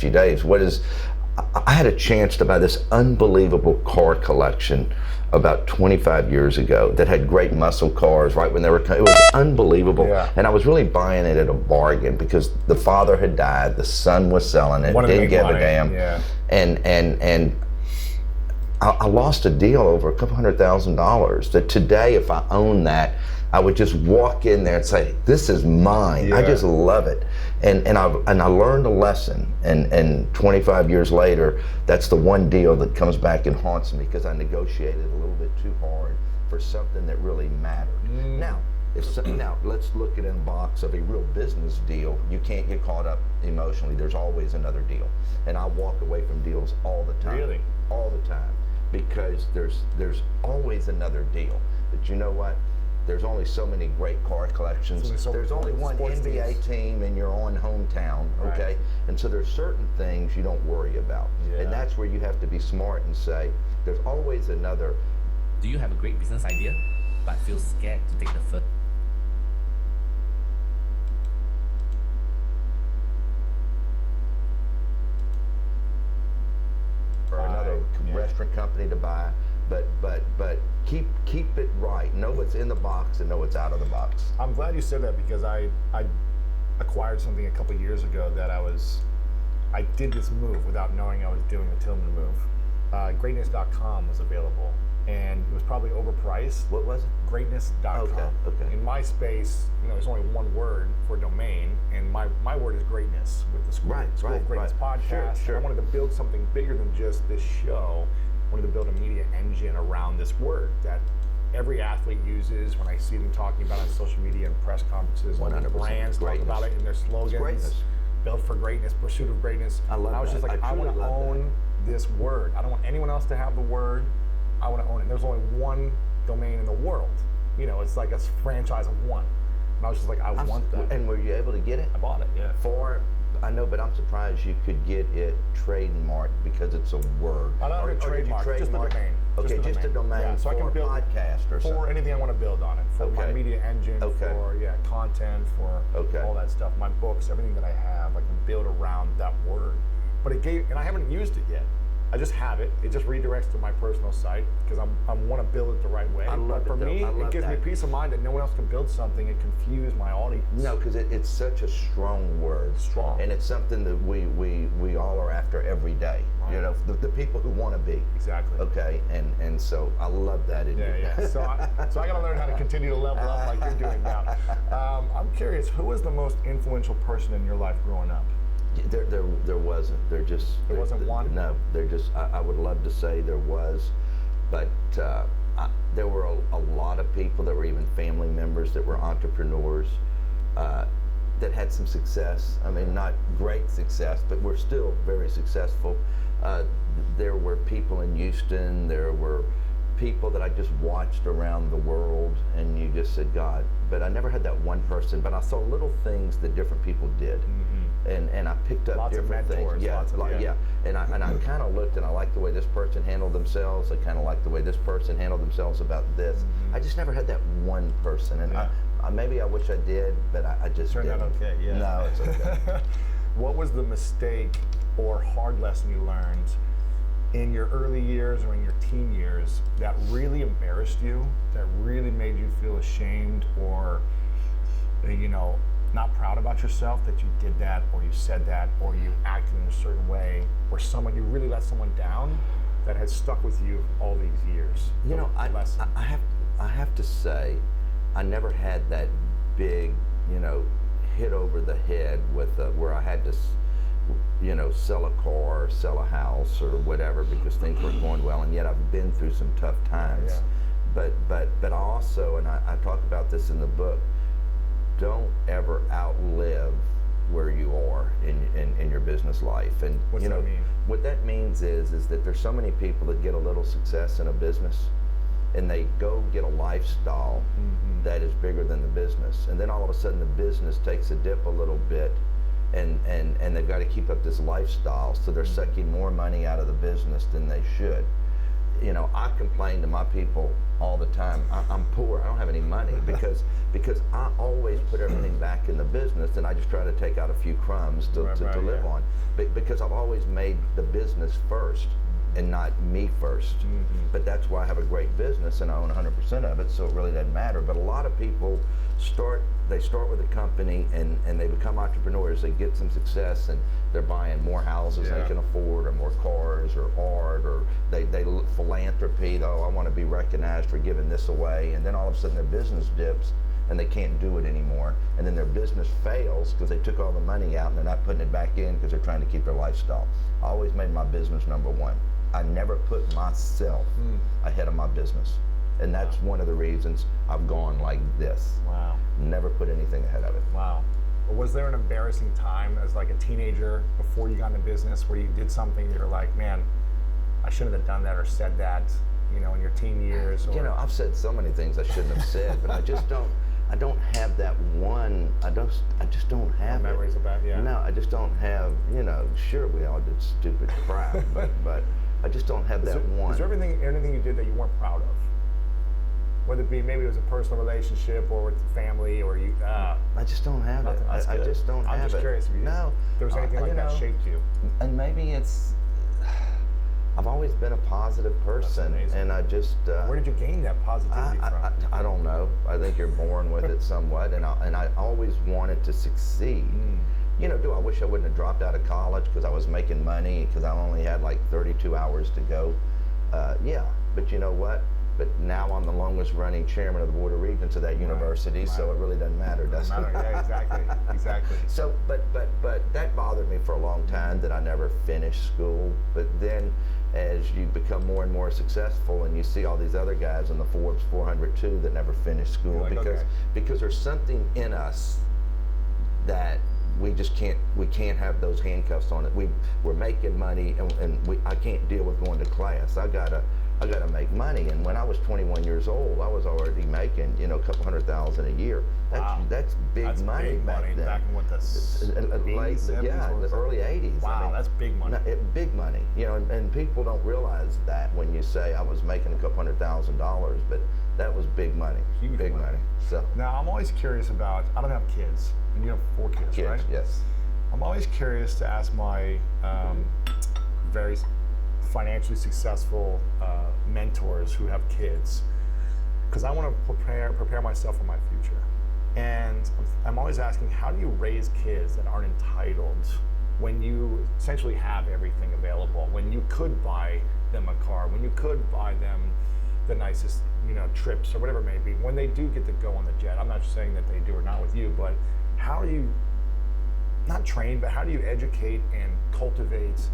you, Dave, I had a chance to buy this unbelievable car collection about 25 years ago that had great muscle cars right when they were it was unbelievable. Yeah. And I was really buying it at a bargain because the father had died, the son was selling it, didn't give a damn. Yeah. And I lost a deal over $200,000 that today, if I owned that, I would just walk in there and say, this is mine. Yeah. I just love it. And I learned a lesson, and 25 years later, that's the one deal that comes back and haunts me because I negotiated a little bit too hard for something that really mattered. Now let's look at in a box of a real business deal. You can't get caught up emotionally. There's always another deal. And I walk away from deals all the time. Really? All the time. Because there's always another deal. But you know what? There's only so many great car collections. There's only one NBA team in your own hometown, okay? Right. And so there's certain things you don't worry about. Yeah. And that's where you have to be smart and say, there's always another. Do you have a great business idea, but feel scared to take the first? Or another restaurant company to buy, but keep it right. Know what's in the box and know what's out of the box. I'm glad you said that because I acquired something a couple years ago that I did this move without knowing I was doing the Tillman move. Greatness.com was available, and it was probably overpriced. What was it? Greatness.com. Okay. In my space, there's only one word for domain, and my word is greatness with the School of Greatness podcast. Sure. I wanted to build something bigger than just this show. I wanted to build a media engine around this word that every athlete uses. When I see them talking about it on social media and press conferences, when the brands talk about it in their slogans. Greatness. Built for greatness, pursuit of greatness. I love and I was that. just like, I want to own this word. I don't want anyone else to have the word. I want to own it. There's only one domain in the world. It's like a franchise of one. And I was just like, I want that. And were you able to get it? I bought it, yeah. I know, but I'm surprised you could get it trademarked because it's a word. I don't have a trademark, just the domain. Okay, just a domain yeah, so for I can build a podcast or something. For anything I want to build on it. For my media engine, for content, for all that stuff. My books, everything that I have, I can build around that word. But and I haven't used it yet. I just have it. It just redirects to my personal site because I want to build it the right way. But for me, it gives me peace of mind that no one else can build something and confuse my audience. No, because it's such a strong word. Strong. And it's something that we all are after every day. Right. The people who want to be. Exactly. Okay, and so I love that in you. Yeah. So I got to learn how to continue to level up like you're doing now. I'm curious, who was the most influential person in your life growing up? There wasn't. There wasn't one? No, I would love to say there was, but there were a lot of people that were even family members that were entrepreneurs that had some success. I mean, not great success, but were still very successful. There were people in Houston. There were people that I just watched around the world, and you just said, God. But I never had that one person. But I saw little things that different people did. And I picked up lots different of mentors, things. Yeah. And I kind of looked and I liked the way this person handled themselves. I kind of liked the way this person handled themselves about this. I just never had that one person. And maybe I wish I did, but I just turned didn't. out okay. Yeah. No, it's okay. What was the mistake or hard lesson you learned in your early years or in your teen years that really embarrassed you, that really made you feel ashamed or, not proud about yourself that you did that or you said that or you acted in a certain way or you really let someone down that has stuck with you all these years? I have to say, I never had that big, hit over the head with where I had to, sell a car, sell a house, or whatever because things weren't going well, and yet I've been through some tough times. Yeah. But also, and I talk about this in the book, don't ever outlive where you are in your business life. And what's that mean? What that means is that there's so many people that get a little success in a business and they go get a lifestyle that is bigger than the business, and then all of a sudden the business takes a dip a little bit, and they've got to keep up this lifestyle, so they're sucking more money out of the business than they should. I complain to my people all the time. I'm poor. I don't have any money because I always put everything back in the business, and I just try to take out a few crumbs to live on. Because I've always made the business first and not me first. But that's why I have a great business and I own 100% of it, so it really doesn't matter. But a lot of people start with a company and they become entrepreneurs. They get some success and they're buying more houses they can afford, or more cars, or art, or they look philanthropy. Oh, I want to be recognized for giving this away, and then all of a sudden their business dips and they can't do it anymore, and then their business fails because they took all the money out and they're not putting it back in because they're trying to keep their lifestyle. I always made my business number one. I never put myself ahead of my business. And that's one of the reasons I've gone like this. Wow. Never put anything ahead of it. Wow. Was there an embarrassing time as like a teenager before you got into business where you did something you're like, man, I shouldn't have done that or said that, in your teen years? Or... I've said so many things I shouldn't have said, but I don't have that one. I just don't have memories of that. Yeah. No, I just don't have. Sure, we all did stupid crap, but I just don't have that one. Is there anything you did that you weren't proud of? Whether it be maybe it was a personal relationship or with family, or you. I just don't have it. I just don't have it. I'm just curious if there was anything like that shaped you. And maybe it's. I've always been a positive person, and I just. Where did you gain that positivity from? I don't know. I think you're born with it somewhat, and I always wanted to succeed. Do I wish I wouldn't have dropped out of college because I was making money, because I only had like 32 hours to go? Yeah, but you know what? But now I'm the longest running chairman of the Board of Regents of that university, so it really doesn't matter, does it? Yeah, exactly. So, but that bothered me for a long time that I never finished school. But then, as you become more and more successful, and you see all these other guys in the Forbes 400 too that never finished school, because there's something in us that we just can't have those handcuffs on it. We're making money, and I can't deal with going to class. I gotta make money. And when I was 21 years old, I was already making, a couple $100,000 a year. That's big money back then. Back in what the 80s, the early 80s. Wow, that's big money. Big money. And people don't realize that when you say I was making a couple $100,000, but that was big money. Huge big money. So now I'm always curious about. I don't have kids, and you have 4 kids, right? Yes. I'm always curious to ask my very financially successful mentors who have kids, because I want to prepare myself for my future. And I'm always asking, how do you raise kids that aren't entitled when you essentially have everything available, when you could buy them a car, when you could buy them the nicest trips or whatever it may be, when they do get to go on the jet? I'm not saying that they do or not with you, but how are you not trained, but how do you educate and cultivate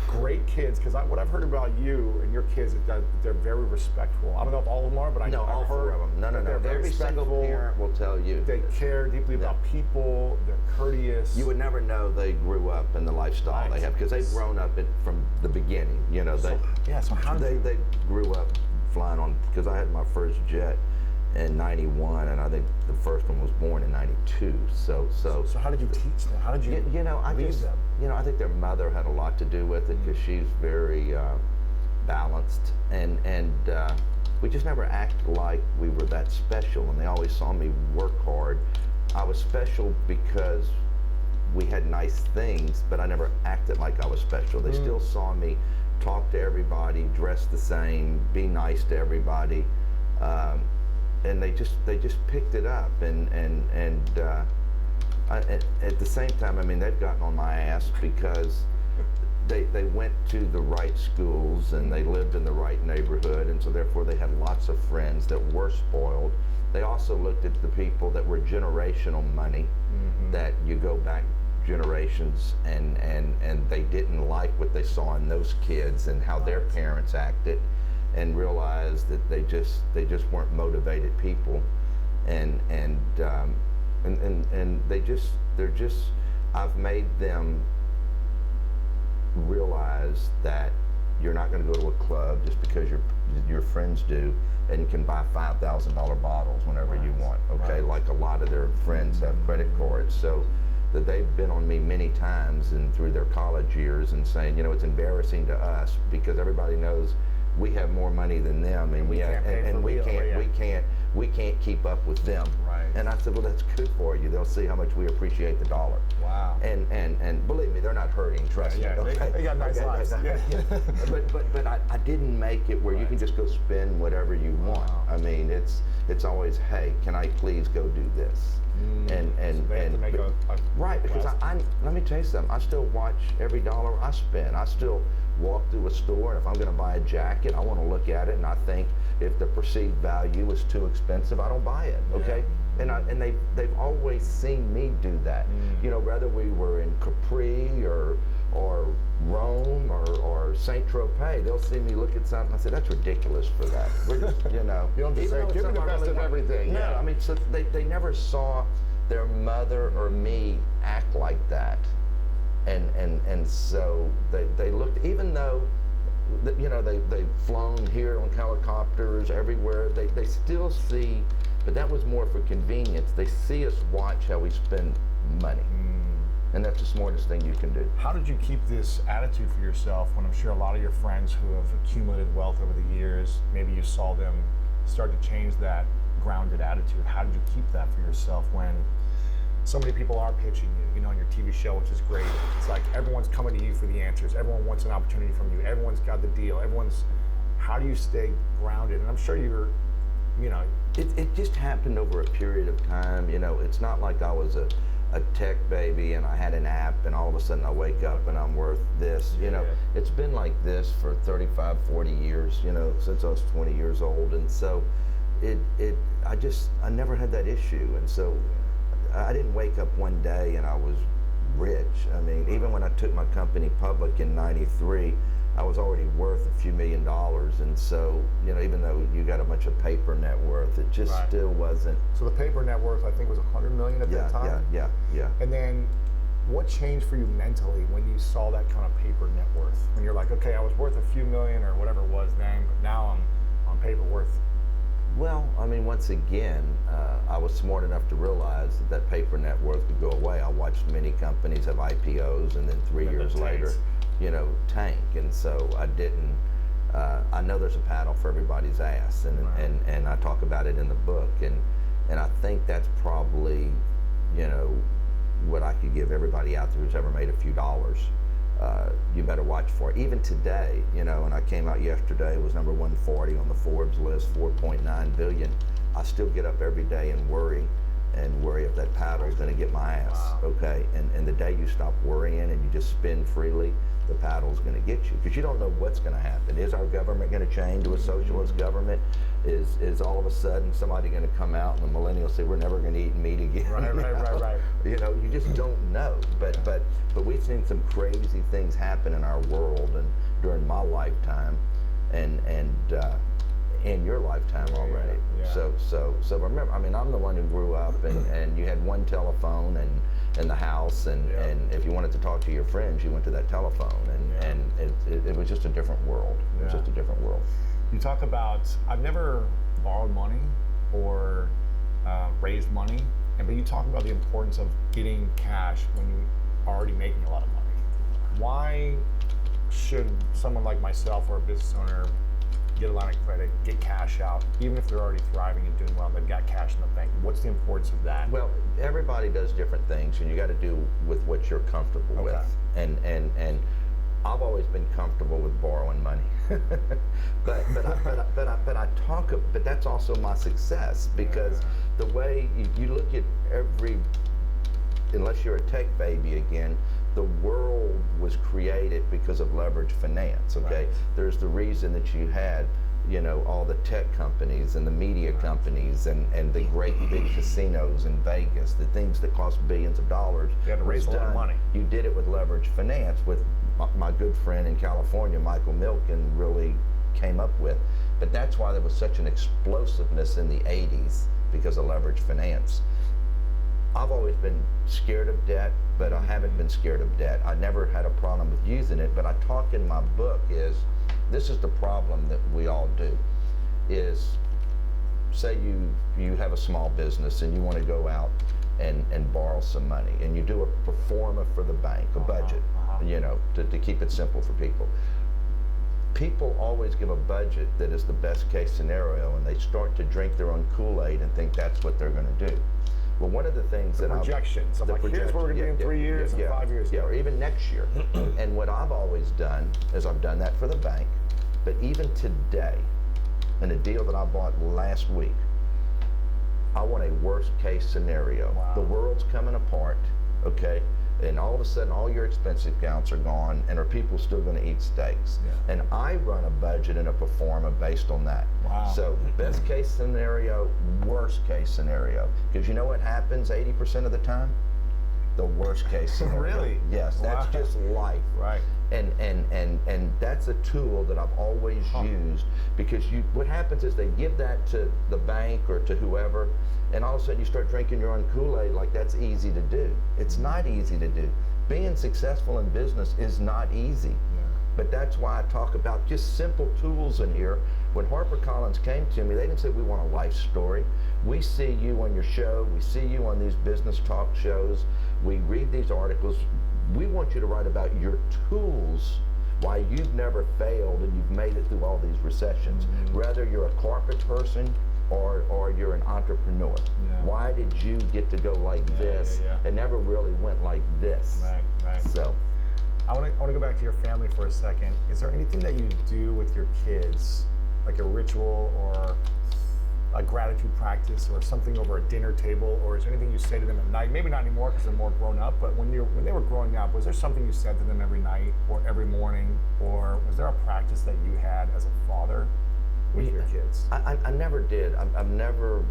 great kids? Because what I've heard about you and your kids is that they're very respectful. I don't know if all of them are, but I know all 4 of them. No. Every single parent will tell you. They care deeply about people. They're courteous. You would never know they grew up in the lifestyle they have, because they've grown up from the beginning. So how did they grew up flying on? Because I had my first jet in '91, and I think the first one was born in '92. So how did you teach them? How did you lead them? I think their mother had a lot to do with it, because she's very balanced, and we just never acted like we were that special, and they always saw me work hard. I was special because we had nice things, but I never acted like I was special. They still saw me talk to everybody, dress the same, be nice to everybody. And they just picked it up, and at the same time, they've gotten on my ass because they went to the right schools and they lived in the right neighborhood, and so therefore they had lots of friends that were spoiled. They also looked at the people that were generational money, that you go back generations, and they didn't like what they saw in those kids and how their parents acted, and realized that they just weren't motivated people, and I've made them realize that you're not going to go to a club just because your friends do and can buy $5,000 bottles whenever you want. Okay, like a lot of their friends have credit cards, so that they've been on me many times and through their college years and saying, it's embarrassing to us because everybody knows we have more money than them, and we can't keep up with them. Right. And I said, well, that's good for you. They'll see how much we appreciate the dollar. Wow. And believe me, they're not hurting. Trust me. Okay? They got nice lives. But I didn't make it where you can just go spend whatever you want. Wow. I mean, it's always, hey, can I please go do this? So they have to make a right, because I let me tell you something. I still watch every dollar I spend. I still walk through a store, and if I'm going to buy a jacket, I want to look at it, and I think if the perceived value is too expensive, I don't buy it. Okay, and they've always seen me do that. You know, whether we were in Capri or Rome or Saint Tropez, they'll see me look at something. I say, that's ridiculous for that. We're just, you know, you don't just say, give me the best of everything. No, I mean, so they never saw their mother or me act like that. And so they looked, even though, you know, they've flown here on helicopters everywhere, they still see, but that was more for convenience. They see us watch how we spend money. And that's the smartest thing you can do. How did you keep this attitude for yourself when I'm sure a lot of your friends who have accumulated wealth over the years, maybe you saw them start to change that grounded attitude? How did you keep that for yourself when so many people are pitching you, you know, on your TV show, which is great. It's like everyone's coming to you for the answers. Everyone wants an opportunity from you. Everyone's got the deal. How do you stay grounded? And I'm sure you're, you know. It just happened over a period of time. You know, it's not like I was a tech baby and I had an app and all of a sudden I wake up and I'm worth this. You know, it's been like this for 35, 40 years, you know, since I was 20 years old. And so I never had that issue. And so I didn't wake up one day and I was rich. I mean, even when I took my company public in '93, I was already worth a few $1 million. And so, you know, even though you got a bunch of paper net worth, it just still wasn't. So the paper net worth, I think, was 100 million at that time? Yeah. And then what changed for you mentally when you saw that kind of paper net worth? When you're like, okay, I was worth a few million or whatever it was then, but now I'm on paper worth. Well, I mean, once again, I was smart enough to realize that paper net worth could go away. I watched many companies have IPOs and then 3 years later, you know, tank. And so I didn't, I know there's a paddle for everybody's ass, and I talk about it in the book. And I think that's probably, you know, what I could give everybody out there who's ever made a few dollars. You better watch for it. Even today, you know, and I came out yesterday, it was number 140 on the Forbes list, 4.9 billion. I still get up every day and worry if that paddle is going to get my ass. Okay, and the day you stop worrying and you just spend freely, the paddle's going to get you, because you don't know what's going to happen. Is our government going to change to a socialist government? Is all of a sudden somebody going to come out and the millennials say we're never going to eat meat again? Right. You know, you just don't know. But we've seen some crazy things happen in our world and during my lifetime, and in your lifetime already. So remember, I mean, I'm the one who grew up and you had one telephone in the house, and if you wanted to talk to your friends, you went to that telephone, and it was just a different world. It was just a different world. You talk about, I've never borrowed money or raised money, but you talk about the importance of getting cash when you are already making a lot of money. Why should someone like myself or a business owner get a line of credit, get cash out, even if they're already thriving and doing well, they've got cash in the bank? What's the importance of that? Well, everybody does different things, and you got to do with what you're comfortable with. And I've always been comfortable with borrowing money, but that's also my success, because the way you look at unless you're a tech baby again, the world was created because of leverage finance. Okay, there's the reason that you had, you know, all the tech companies and the media companies and the great big casinos in Vegas, the things that cost billions of dollars. You had to raise a lot of money. You did it with leverage finance, with my good friend in California, Michael Milken, really came up with. But that's why there was such an explosiveness in the 80s, because of leverage finance. I've always been scared of debt, but I haven't been scared of debt. I never had a problem with using it, but I talk in my book this is the problem that we all do, is say you have a small business and you want to go out and borrow some money, and you do a pro forma for the bank, a budget, you know, to keep it simple for people. people always give a budget that is the best case scenario, and they start to drink their own Kool-Aid and think that's what they're going to do. Well, one of the things that projections. I'm like, here's where we're going to be in 3 years and 5 years. Yeah, or even next year. And what I've always done is I've done that for the bank, but even today, in a deal that I bought last week, I want a worst case scenario. Wow. The world's coming apart, okay? And all of a sudden, all your expense accounts are gone, and are people still going to eat steaks? Yeah. And I run a budget and a pro forma based on that. Wow. So best case scenario, worst case scenario. Because you know what happens 80% of the time? The worst case scenario. Really? Yes, that's just life. Right. And that's a tool that I've always used, because what happens is they give that to the bank or to whoever, and all of a sudden you start drinking your own Kool-Aid like that's easy to do. It's not easy to do. Being successful in business is not easy. Yeah. But that's why I talk about just simple tools in here. When HarperCollins came to me, they didn't say we want a life story. We see you on your show. We see you on these business talk shows. We read these articles. We want you to write about your tools, why you've never failed and you've made it through all these recessions. Mm-hmm. Whether you're a carpet person or you're an entrepreneur. Yeah. Why did you get to go like this? It never really went like this. Right. So I want to go back to your family for a second. Is there anything that you do with your kids, like a ritual or a gratitude practice or something over a dinner table, or is there anything you say to them at night? Maybe not anymore because they're more grown up, but when they were growing up, was there something you said to them every night or every morning, or was there a practice that you had as a father with your kids? I never did. I've never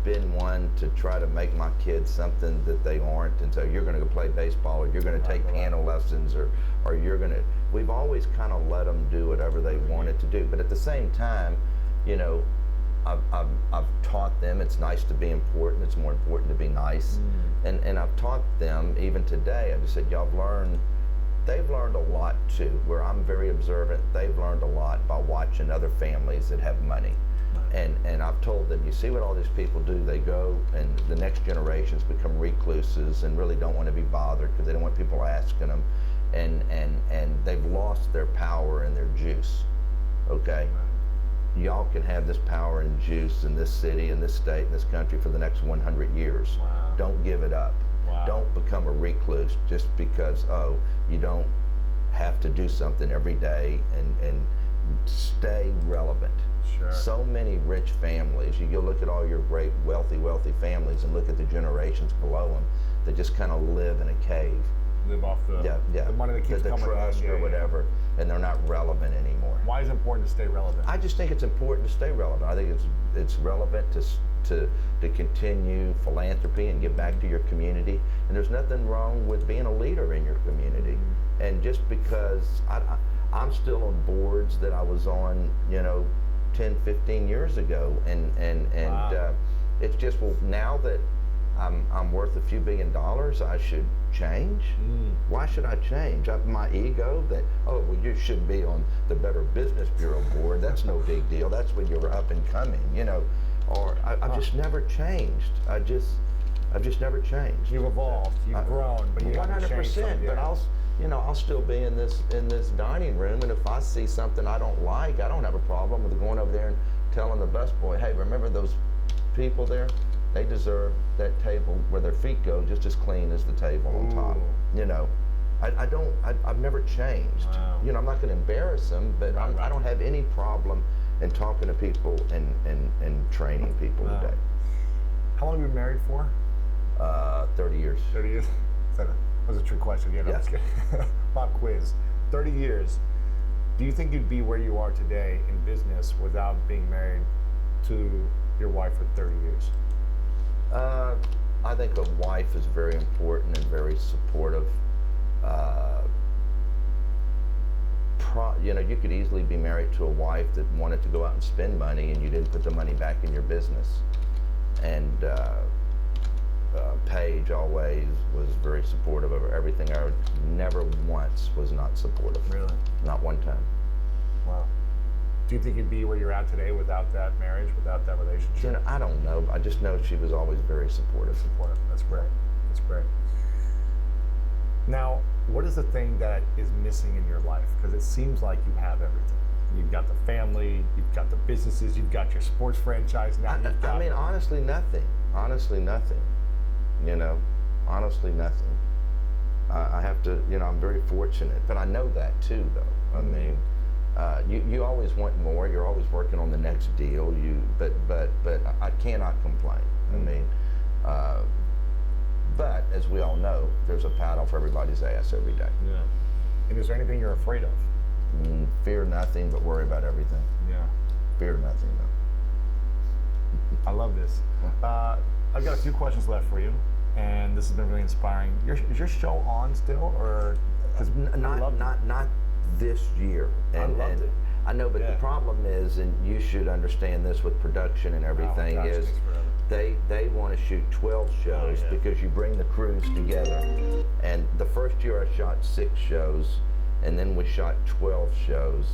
been one to try to make my kids something that they aren't, and so you're going to go play baseball, or you're going to take piano lessons, or you're going to. We've always kind of let them do whatever they wanted to do, but at the same time, you know, I've taught them it's nice to be important. It's more important to be nice, and I've taught them even today. I just said, they've learned a lot too. Where I'm very observant, they've learned a lot by watching other families that have money. And I've told them, you see what all these people do? They go, and the next generations become recluses and really don't want to be bothered because they don't want people asking them, and they've lost their power and their juice. Okay, y'all can have this power and juice in this city, in this state, in this country for the next 100 years. Wow. Don't give it up. Wow. Don't become a recluse just because you don't have to do something every day, and stay relevant. Sure. So many rich families, you go look at all your great wealthy families and look at the generations below them that just kind of live in a cave. Live off the money that keeps coming trust or whatever, and they're not relevant anymore. Why is it important to stay relevant? I just think it's important to stay relevant. I think it's relevant to continue philanthropy and give back to your community. And there's nothing wrong with being a leader in your community. And just because I'm still on boards that I was on, 10, 15 years ago, and Wow. It's just, well, now that I'm worth a few $1 billion, I should change. Why should I change? My ego that, you should be on the Better Business Bureau board. That's no big deal. That's when you're up and coming, Or I've just never changed. I've just never changed. You've evolved. You've grown, but you haven't changed. 100%. But I'll still be in this dining room, and if I see something I don't like, I don't have a problem with going over there and telling the busboy, hey, remember those people there? They deserve that table where their feet go just as clean as the table on top. I've never changed. Wow. I'm not going to embarrass them, but I don't have any problem in talking to people and training people today. How long have you been married for? 30 years. 30 years? That was a trick question. Yeah, no, I'm just kidding. Pop quiz. 30 years. Do you think you'd be where you are today in business without being married to your wife for 30 years? I think a wife is very important and very supportive. You could easily be married to a wife that wanted to go out and spend money, and you didn't put the money back in your business. And Paige always was very supportive of everything. I never once was not supportive. Really? Not one time. Wow. Do you think you'd be where you're at today without that marriage, without that relationship? I don't know. I just know she was always very supportive. That's great. That's great. Now, what is the thing that is missing in your life? Because it seems like you have everything. You've got the family, you've got the businesses, you've got your sports franchise now. I mean, honestly, nothing. Honestly, nothing. You know, honestly, nothing. I have to, you know, I'm very fortunate, but I know that too, though. I mean, you always want more. You're always working on the next deal. But I cannot complain. I mean, but as we all know, there's a paddle for everybody's ass every day. Yeah. And is there anything you're afraid of? Fear nothing, but worry about everything. Yeah. Fear nothing, though. I love this. I've got a few questions left for you, and this has been really inspiring. Is your show on still, or? Not this year. I loved it. I know, but the problem is, and you should understand this with production and everything, is they want to shoot 12 shows because you bring the crews together. And the first year I shot 6 shows, and then we shot 12 shows,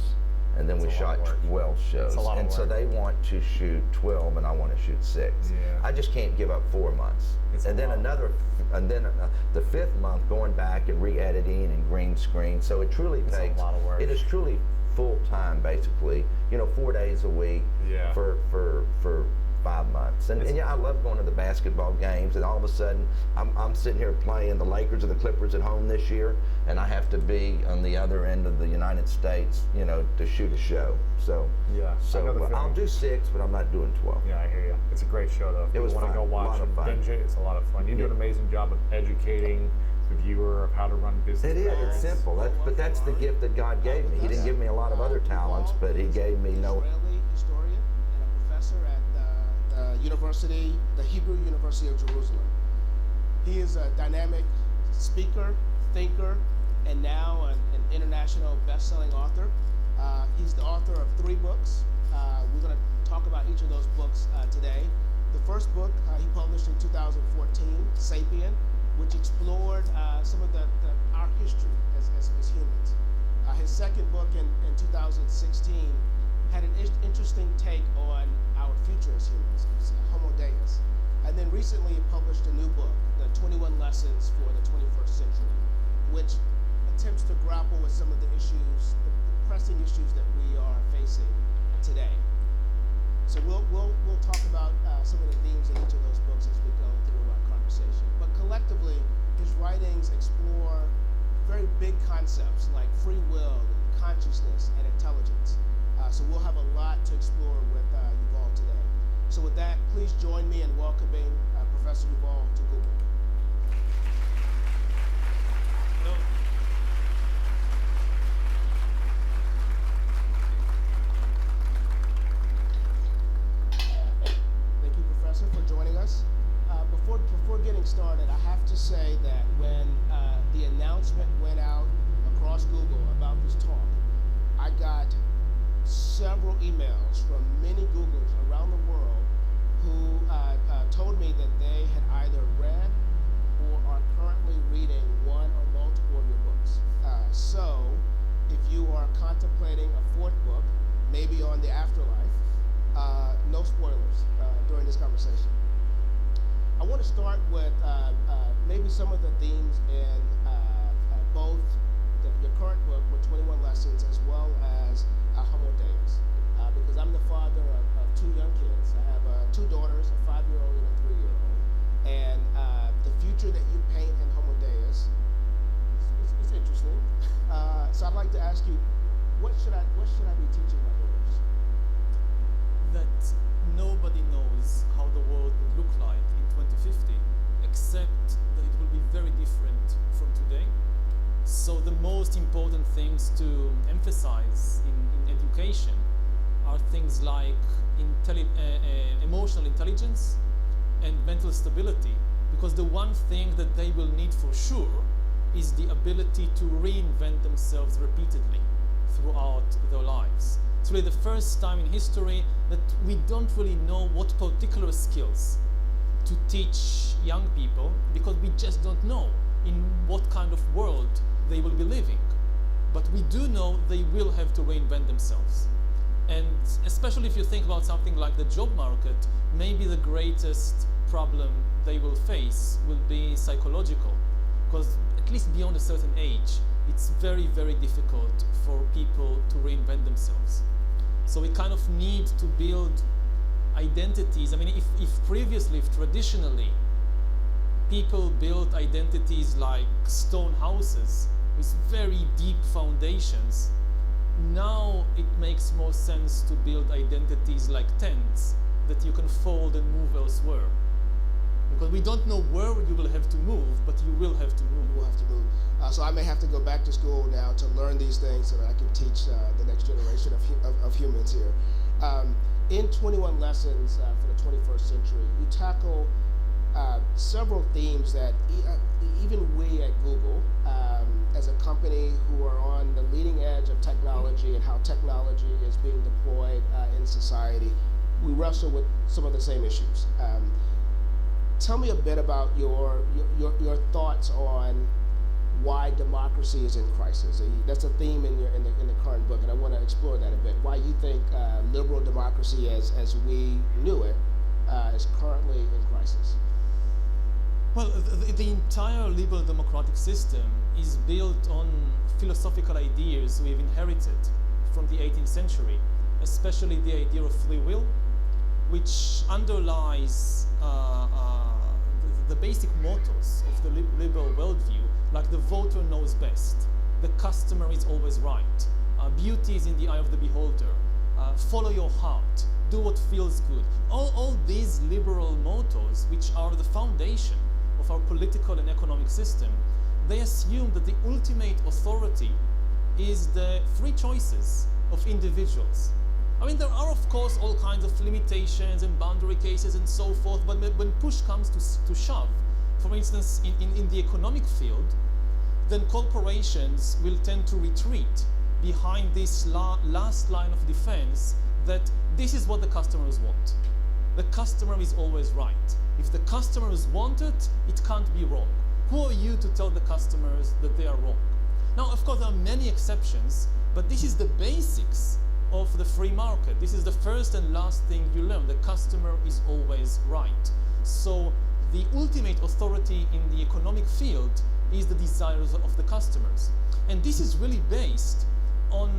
and then we shot 12 shows. And so they want to shoot 12, and I want to shoot 6. Yeah. I just can't give up 4 months. And then the 5th month going back and re-editing and green screen. So it truly takes a lot of work. It is truly full time, basically. You know, 4 days a week for 5 months. And yeah, I love going to the basketball games, and all of a sudden I'm sitting here playing the Lakers or the Clippers at home this year, and I have to be on the other end of the United States, you know, to shoot a show. So I'll do 6, but I'm not doing 12. Yeah, I hear you. It's a great show, though. If it was you want to go watch and binge it, it's a lot of fun. You do an amazing job of educating the viewer of how to run business. It is. It's simple. But that's the gift that God gave me. He didn't give me a lot of other talents, but He gave me no. Israeli historian and a professor at the University, the Hebrew University of Jerusalem. He is a dynamic speaker, thinker, and now an international best-selling author. He's the author of 3 books. We're going to talk about each of those books today. The first book he published in 2014, Sapien, which explored some of our history as humans. His second book in 2016 had an interesting take on our future as humans, Homo Deus. And then recently he published a new book, The 21 Lessons for the 21st Century, which attempts to grapple with some of the issues, the pressing issues that we are facing today. So we'll talk about some of the themes in each of those books as we go through our conversation. But collectively, his writings explore very big concepts like free will, and consciousness, and intelligence. So we'll have a lot to explore with Yuval today. So with that, please join me in welcoming Professor Yuval to Google. Hello. Thank you, Professor, for joining us. Before getting started, I have to say that when the announcement went out across Google about this talk, I got several emails from many Googlers around the world who told me that they had either read or are currently reading one or multiple of your books. So if you are contemplating a 4th book, maybe on the afterlife, no spoilers during this conversation. I want to start with maybe some of the themes in both your current book with 21 Lessons as well as Homo Deus, because I'm the father of 2 young kids. I have 2 daughters, a 5-year-old and a 3-year-old, and the future that you paint in Homo Deus is interesting. So I'd like to ask you, what should I be teaching my daughters? That nobody knows how the world would look like in 2050, except that it will be very different from today. So the most important things to emphasize in education are things like emotional intelligence and mental stability, because the one thing that they will need for sure is the ability to reinvent themselves repeatedly throughout their lives. It's really the first time in history that we don't really know what particular skills to teach young people, because we just don't know in what kind of world they will be living. But we do know they will have to reinvent themselves. And especially if you think about something like the job market, maybe the greatest problem they will face will be psychological. Because at least beyond a certain age, it's very, very difficult for people to reinvent themselves. So we kind of need to build identities. I mean, if previously, if traditionally, people built identities like stone houses with very deep foundations, now it makes more sense to build identities like tents that you can fold and move elsewhere. Because we don't know where you will have to move, but you will have to move. You will have to move. So I may have to go back to school now to learn these things so that I can teach the next generation of humans here. In 21 Lessons for the 21st Century, you tackle several themes that even we at Google, as a company who are on the leading edge of technology and how technology is being deployed in society, we wrestle with some of the same issues. Tell me a bit about your thoughts on why democracy is in crisis. That's a theme in the current book, and I want to explore that a bit. Why you think liberal democracy, as we knew it, is currently in crisis? Well, the entire liberal democratic system is built on philosophical ideas we've inherited from the 18th century, especially the idea of free will, which underlies the basic mottos of the liberal worldview, like the voter knows best, the customer is always right, beauty is in the eye of the beholder, follow your heart, do what feels good. All these liberal mottos, which are the foundation of our political and economic system, they assume that the ultimate authority is the free choices of individuals. I mean, there are, of course, all kinds of limitations and boundary cases and so forth, but when push comes to shove, for instance, in the economic field, then corporations will tend to retreat behind this last line of defense that this is what the customers want. The customer is always right. If the customers want it, it can't be wrong. Who are you to tell the customers that they are wrong? Now, of course, there are many exceptions, but this is the basics of the free market. This is the first and last thing you learn. The customer is always right. So the ultimate authority in the economic field is the desires of the customers. And this is really based on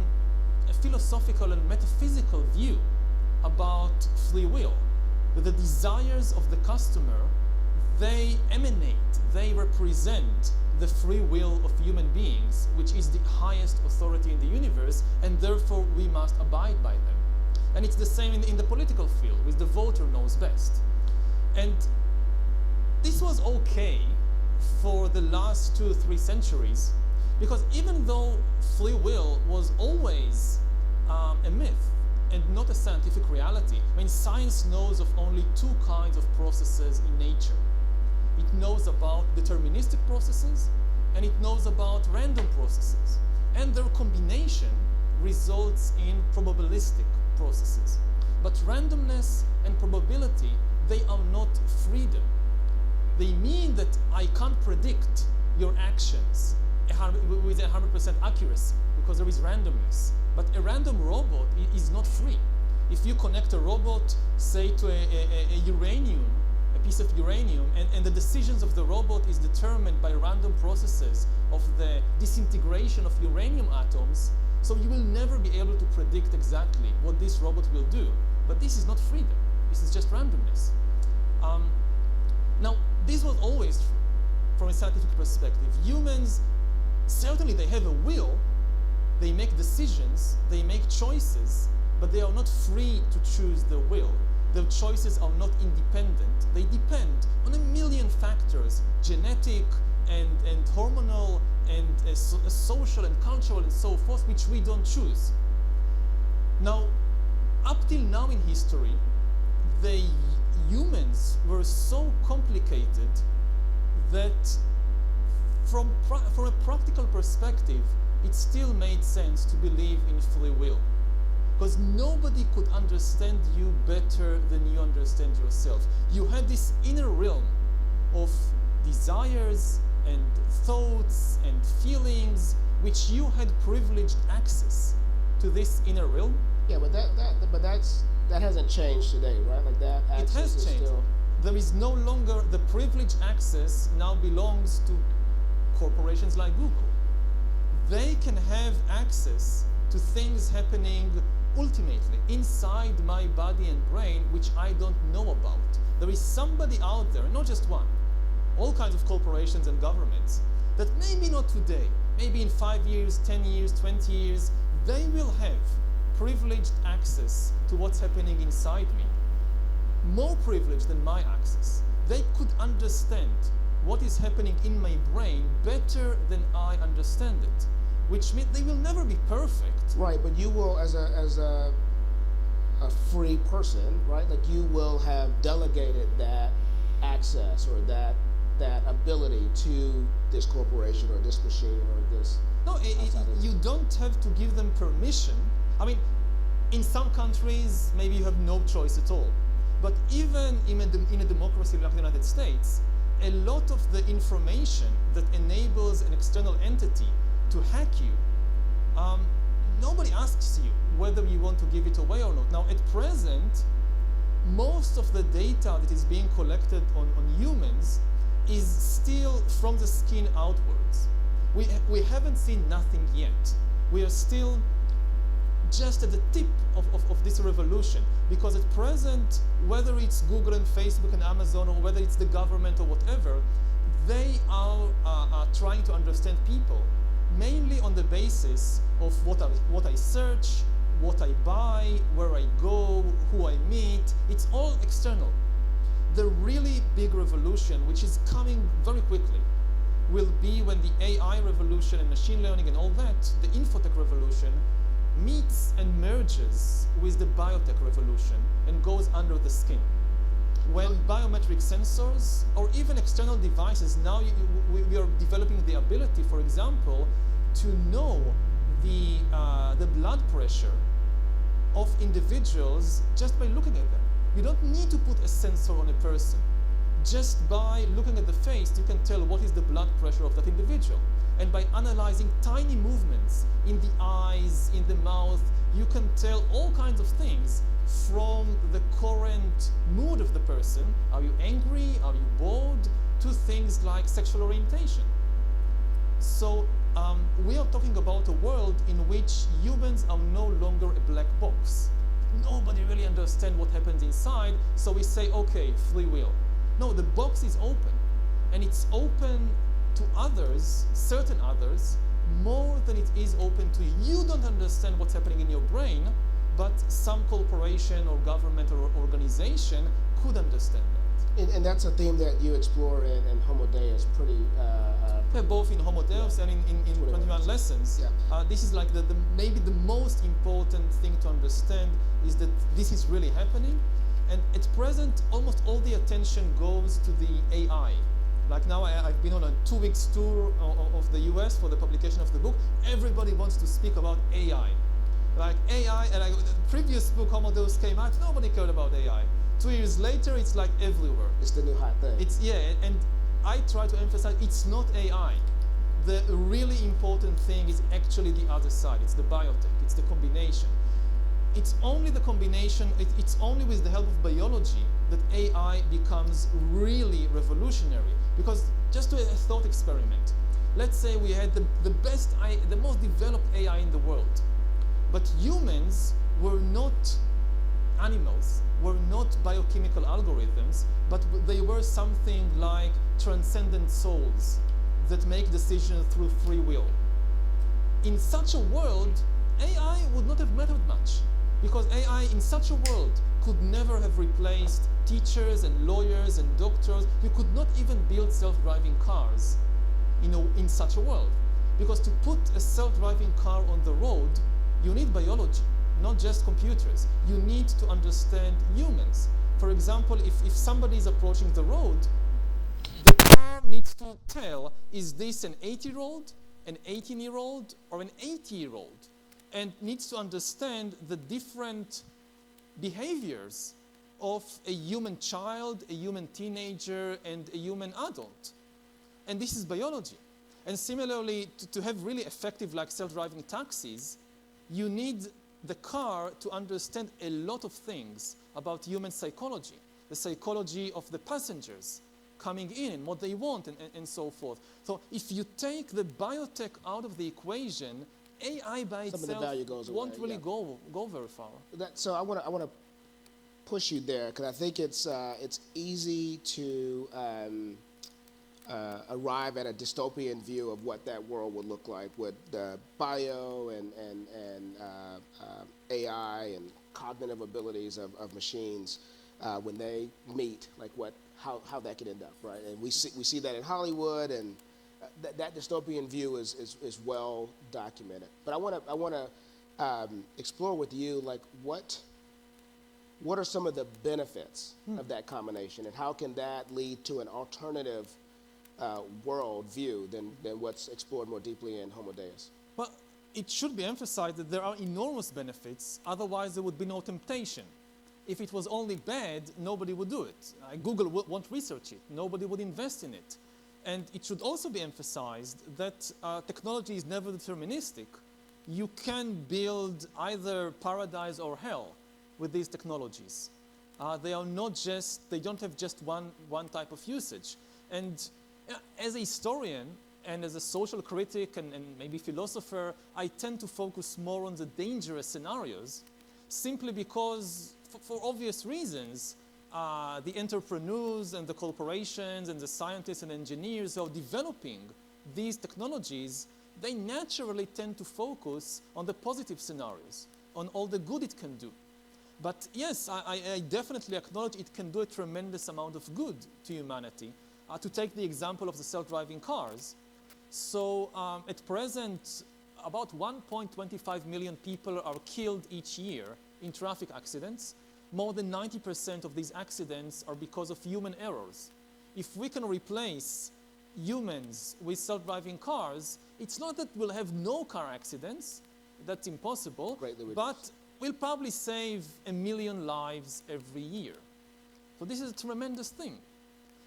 a philosophical and metaphysical view about free will. That the desires of the customer, they emanate, they represent the free will of human beings, which is the highest authority in the universe, and therefore we must abide by them. And it's the same in the political field, with the voter knows best. And this was okay for the last 2 or 3 centuries, because even though free will was always a myth and not a scientific reality, I mean, science knows of only 2 kinds of processes in nature. It knows about deterministic processes, and it knows about random processes. And their combination results in probabilistic processes. But randomness and probability, they are not freedom. They mean that I can't predict your actions with 100% accuracy, because there is randomness. But a random robot is not free. If you connect a robot, say, to a uranium, a piece of uranium, and the decisions of the robot is determined by random processes of the disintegration of uranium atoms, so you will never be able to predict exactly what this robot will do. But this is not freedom. This is just randomness. Now, this was always true from a scientific perspective. Humans, certainly they have a will, they make decisions, they make choices, but they are not free to choose their will. Their choices are not independent. They depend on a million factors, genetic and hormonal and social and cultural and so forth, which we don't choose. Now, up till now in history, the humans were so complicated that from a practical perspective, it still made sense to believe in free will. Because nobody could understand you better than you understand yourself. You had this inner realm of desires and thoughts and feelings, which you had privileged access to this inner realm. Yeah, but that hasn't changed today, right? Like that access it has changed. Still... There is no longer the privileged access now belongs to corporations like Google. They can have access to things happening ultimately inside my body and brain which I don't know about. There is somebody out there, not just one, all kinds of corporations and governments, that maybe not today, maybe in 5 years, 10 years, 20 years, they will have privileged access to what's happening inside me, more privileged than my access. They could understand what is happening in my brain better than I understand it, which means they will never be perfect. Right, but you will, as a free person, right? Like you will have delegated that access or that ability to this corporation or this machine or this. No, you don't have to give them permission. I mean, in some countries, maybe you have no choice at all. But even in a democracy like the United States, a lot of the information that enables an external entity to hack you, nobody asks you whether you want to give it away or not. Now, at present, most of the data that is being collected on humans is still from the skin outwards. We haven't seen nothing yet. We are still just at the tip of this revolution, because at present, whether it's Google and Facebook and Amazon, or whether it's the government or whatever, they are trying to understand people, mainly on the basis of what I search, what I buy, where I go, who I meet. It's all external. The really big revolution, which is coming very quickly, will be when the AI revolution and machine learning and all that, the infotech revolution, meets and merges with the biotech revolution and goes under the skin. When biometric sensors or even external devices, now we are developing the ability, for example, to know the blood pressure of individuals just by looking at them. You don't need to put a sensor on a person. Just by looking at the face, you can tell what is the blood pressure of that individual. And by analyzing tiny movements in the eyes, in the mouth, you can tell all kinds of things from the current mood of the person. Are you angry? Are you bored? To things like sexual orientation. So we are talking about a world in which humans are no longer a black box. Nobody really understands what happens inside, so we say, okay, free will. No, the box is open, and it's open to others, certain others, more than it is open to you. You don't understand what's happening in your brain, but some corporation or government or organization could understand that. And that's a theme that you explore in Homo Deus pretty. Both in Homo Deus and in 21 Lessons. Yeah. This is like maybe the most important thing to understand is that this is really happening. And at present, almost all the attention goes to the AI. Like now, I've been on a 2-week tour of the US for the publication of the book. Everybody wants to speak about AI. Like AI, and the previous book, Homo Deus, came out, nobody cared about AI. 2 years later, it's like everywhere. It's the new hot thing. And I try to emphasize it's not AI. The really important thing is actually the other side. It's the biotech, it's the combination. It's only the combination, it's only with the help of biology that AI becomes really revolutionary. Because just do a thought experiment. Let's say we had the most developed AI in the world, but humans were not animals, were not biochemical algorithms, but they were something like transcendent souls that make decisions through free will. In such a world, AI would not have mattered much, because AI in such a world could never have replaced teachers and lawyers and doctors. You could not even build self-driving cars in such a world. Because to put a self-driving car on the road, you need biology, not just computers. You need to understand humans. For example, if somebody is approaching the road, the car needs to tell, is this an 8-year-old, an 18-year-old, or an 80-year-old? And needs to understand the different behaviors of a human child, a human teenager, and a human adult. And this is biology. And similarly, to have really effective like self-driving taxis, you need the car to understand a lot of things about human psychology, the psychology of the passengers, coming in and what they want and so forth. So if you take the biotech out of the equation, AI by Some of the itself value goes away, won't really yeah. go very far. So I want to push you there because I think it's easy to arrive at a dystopian view of what that world would look like with bio and AI and cognitive abilities of machines when they meet, like how that could end up, right? And we see that in Hollywood, and that dystopian view is well documented. But I want to explore with you, like what are some of the benefits of that combination, and how can that lead to an alternative world view than what's explored more deeply in Homo Deus? Well, it should be emphasized that there are enormous benefits, otherwise there would be no temptation. If it was only bad, nobody would do it. Google won't research it. Nobody would invest in it. And it should also be emphasized that technology is never deterministic. You can build either paradise or hell with these technologies. They don't have just one type of usage. And as a historian and as a social critic and maybe philosopher, I tend to focus more on the dangerous scenarios, simply because, for obvious reasons, the entrepreneurs and the corporations and the scientists and engineers who are developing these technologies, they naturally tend to focus on the positive scenarios, on all the good it can do. But yes, I definitely acknowledge it can do a tremendous amount of good to humanity. To take the example of the self-driving cars. So at present, about 1.25 million people are killed each year in traffic accidents. More than 90% of these accidents are because of human errors. If we can replace humans with self-driving cars, it's not that we'll have no car accidents, that's impossible, but we'll probably save 1 million lives every year. So this is a tremendous thing.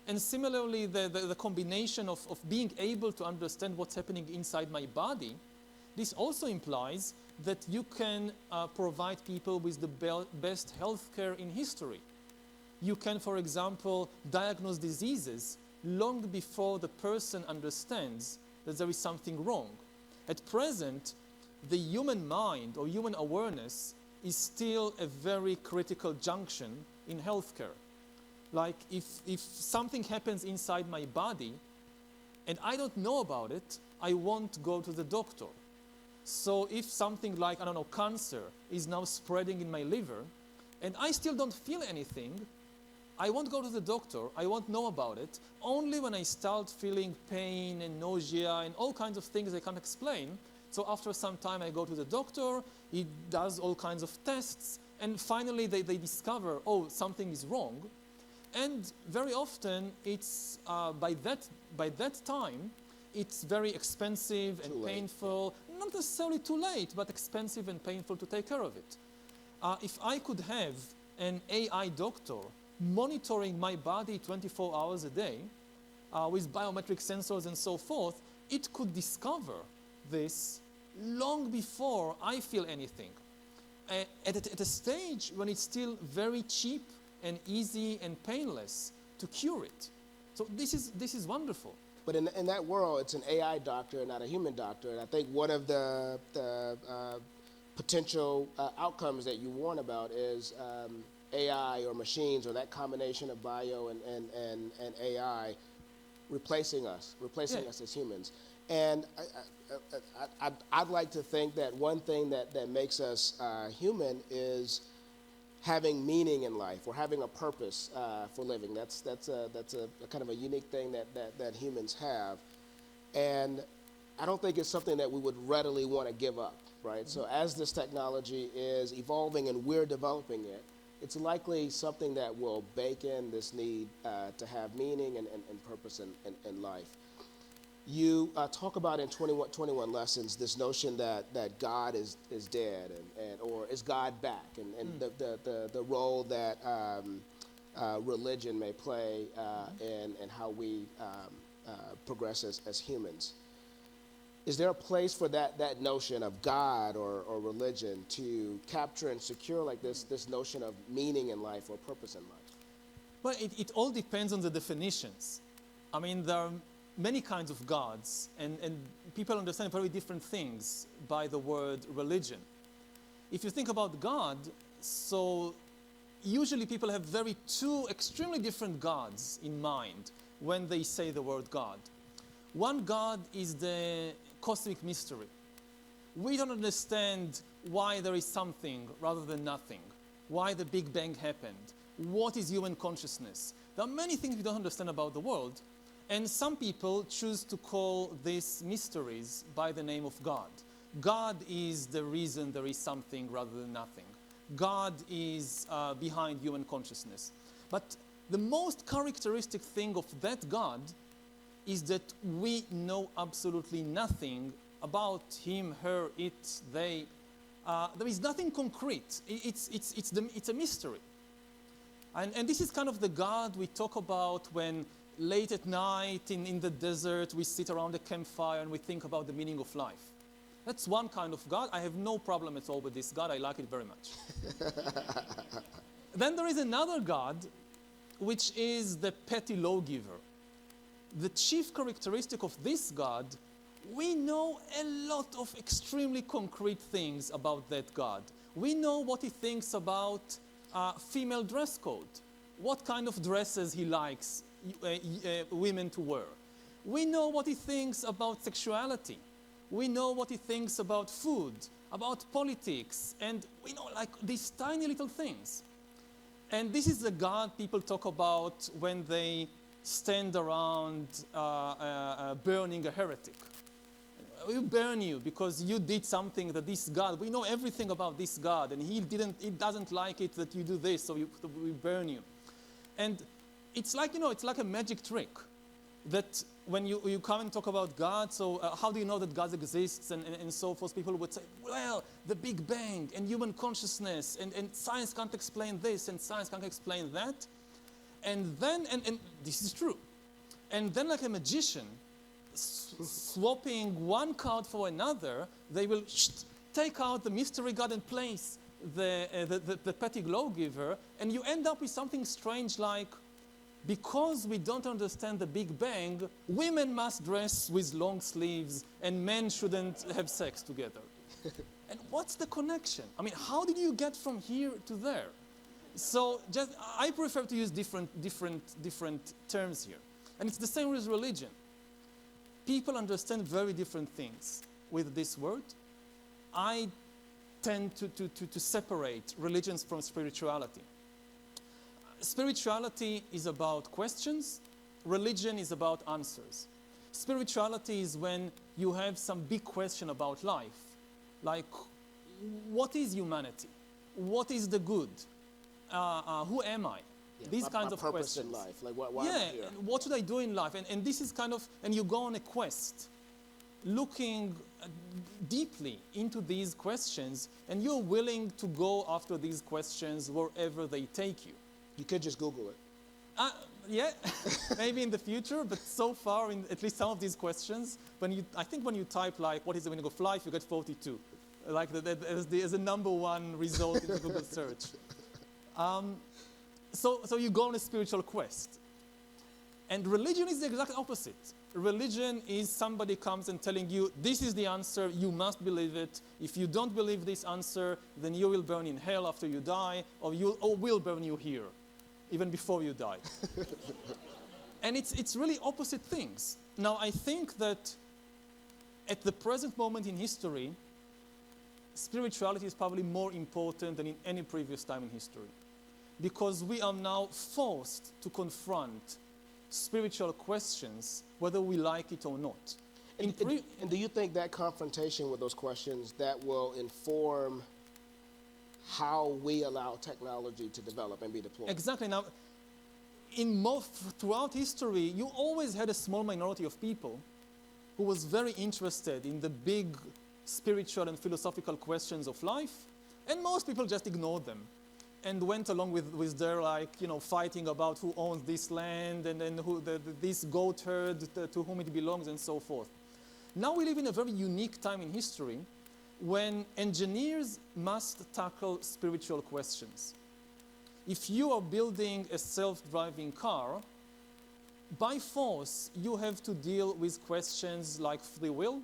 And similarly, the combination of being able to understand what's happening inside my body, this also implies that you can provide people with the best healthcare in history. You can, for example, diagnose diseases long before the person understands that there is something wrong. At present, the human mind or human awareness is still a very critical junction in healthcare. Like if something happens inside my body and I don't know about it, I won't go to the doctor. So if something like, I don't know, cancer is now spreading in my liver and I still don't feel anything, I won't go to the doctor, I won't know about it. Only when I start feeling pain and nausea and all kinds of things I can't explain. So after some time I go to the doctor, he does all kinds of tests, and finally they discover, oh, something is wrong. And very often, it's by that time, it's very expensive and painful. Not necessarily too late, but expensive and painful to take care of it. If I could have an AI doctor monitoring my body 24 hours a day with biometric sensors and so forth, it could discover this long before I feel anything. At a stage when it's still very cheap and easy and painless to cure it. So this is wonderful. But in that world, it's an AI doctor, not a human doctor. And I think one of the potential outcomes that you warn about is AI or machines or that combination of bio and AI replacing us as humans. And I'd like to think that one thing that makes us human is having meaning in life or having a purpose for living. That's a kind of a unique thing that humans have. And I don't think it's something that we would readily want to give up, right? Mm-hmm. So as this technology is evolving and we're developing it, it's likely something that will bake in this need to have meaning and purpose in life. You talk about in 21 Lessons this notion that God is dead or is God back, and the role that religion may play in how we progress as humans. Is there a place for that notion of God or religion to capture and secure like this notion of meaning in life or purpose in life? Well, it all depends on the definitions. I mean, there are many kinds of gods, and people understand very different things by the word religion. If you think about God, so usually people have two extremely different gods in mind when they say the word God. One God is the cosmic mystery. We don't understand why there is something rather than nothing, why the Big Bang happened, what is human consciousness. There are many things we don't understand about the world, and some people choose to call these mysteries by the name of God. God is the reason there is something rather than nothing. God is behind human consciousness. But the most characteristic thing of that God is that we know absolutely nothing about him, her, it, they. There is nothing concrete. It's a mystery. And this is kind of the God we talk about when late at night in the desert we sit around a campfire and we think about the meaning of life. That's one kind of God. I have no problem at all with this God. I like it very much. Then there is another God, which is the petty lawgiver. The chief characteristic of this God, we know a lot of extremely concrete things about that God. We know what he thinks about female dress code, what kind of dresses he likes women to wear. We know what he thinks about sexuality. We know what he thinks about food, about politics, and we know like these tiny little things. And this is the God people talk about when they stand around burning a heretic. We burn you because you did something that this God, we know everything about this God, and he doesn't like it that you do this, so we burn you. And it's like, it's like a magic trick that when you come and talk about God, so how do you know that God exists and so forth? People would say, well, the Big Bang and human consciousness and science can't explain this and science can't explain that. And then, and this is true. And then like a magician, swapping one card for another, they will take out the mystery God and place the petty lawgiver, and you end up with something strange like, because we don't understand the Big Bang, women must dress with long sleeves and men shouldn't have sex together. And what's the connection? I mean, how did you get from here to there? So I prefer to use different terms here. And it's the same with religion. People understand very different things with this word. I tend to separate religions from spirituality. Spirituality is about questions. Religion is about answers. Spirituality is when you have some big question about life, like what is humanity? What is the good? Who am I? Yeah, These kinds of purpose questions. in life, like why am I here? What should I do in life? And this is kind of, and you go on a quest, looking deeply into these questions, and you're willing to go after these questions wherever they take you. You could just Google it. Yeah, maybe in the future, but so far, in at least some of these questions, I think when you type like, what is the meaning of life, you get 42. Like as a number one result in the Google search. So you go on a spiritual quest. And religion is the exact opposite. Religion is somebody comes and telling you, this is the answer, you must believe it. If you don't believe this answer, then you will burn in hell after you die, or we'll burn you here, even before you die. And it's really opposite things. Now, I think that at the present moment in history, spirituality is probably more important than in any previous time in history. Because we are now forced to confront spiritual questions, whether we like it or not. And do you think that confrontation with those questions, that will inform how we allow technology to develop and be deployed? Exactly. Now, throughout history, you always had a small minority of people who was very interested in the big spiritual and philosophical questions of life, and most people just ignored them and went along with their fighting about who owns this land and who this goat herd to whom it belongs and so forth. Now we live in a very unique time in history when engineers must tackle spiritual questions. If you are building a self-driving car, by force, you have to deal with questions like free will.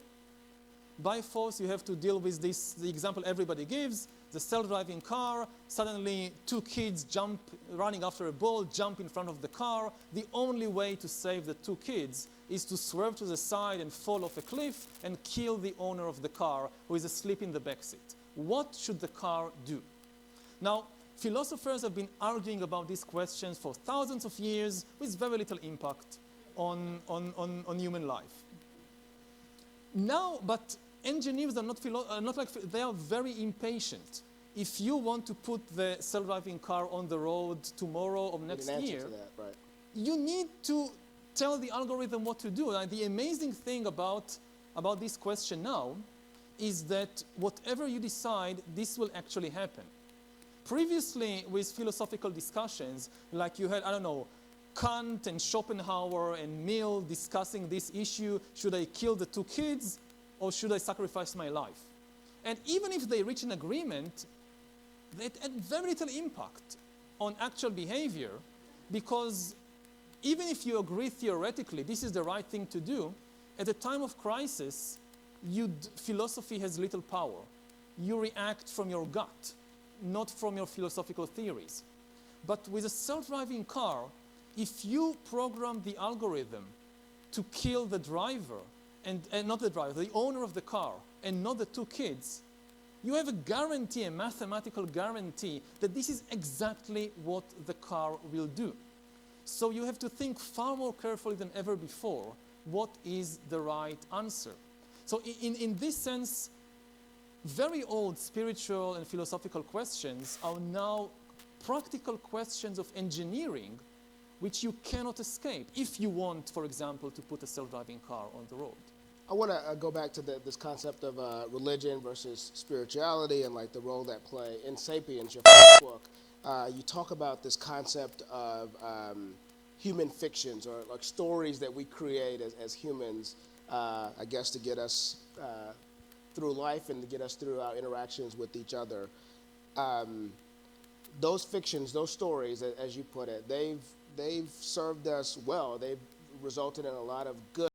By force, you have to deal with this, the example everybody gives, the self-driving car, suddenly two kids jump, running after a ball, jump in front of the car. The only way to save the two kids is to swerve to the side and fall off a cliff and kill the owner of the car who is asleep in the backseat. What should the car do? Now, philosophers have been arguing about these questions for thousands of years with very little impact on human life. Now, but engineers are not like, they are very impatient. If you want to put the self-driving car on the road tomorrow or next year, right. You need to tell the algorithm what to do. And the amazing thing about this question now is that whatever you decide, this will actually happen. Previously, with philosophical discussions, like you had, I don't know, Kant and Schopenhauer and Mill discussing this issue, should I kill the two kids or should I sacrifice my life? And even if they reach an agreement, it had very little impact on actual behavior, because even if you agree theoretically this is the right thing to do, at a time of crisis, philosophy has little power. You react from your gut, not from your philosophical theories. But with a self-driving car, if you program the algorithm to kill the driver, and not the driver, the owner of the car, and not the two kids, you have a guarantee, a mathematical guarantee, that this is exactly what the car will do. So you have to think far more carefully than ever before, what is the right answer? So in this sense, very old spiritual and philosophical questions are now practical questions of engineering, which you cannot escape if you want, for example, to put a self-driving car on the road. I want to go back to this concept of religion versus spirituality and like the role that play. In *Sapiens*, your first book, you talk about this concept of human fictions, or like stories that we create as humans, I guess, to get us through life and to get us through our interactions with each other. Those fictions, those stories, as you put it, they've served us well. They've resulted in a lot of good.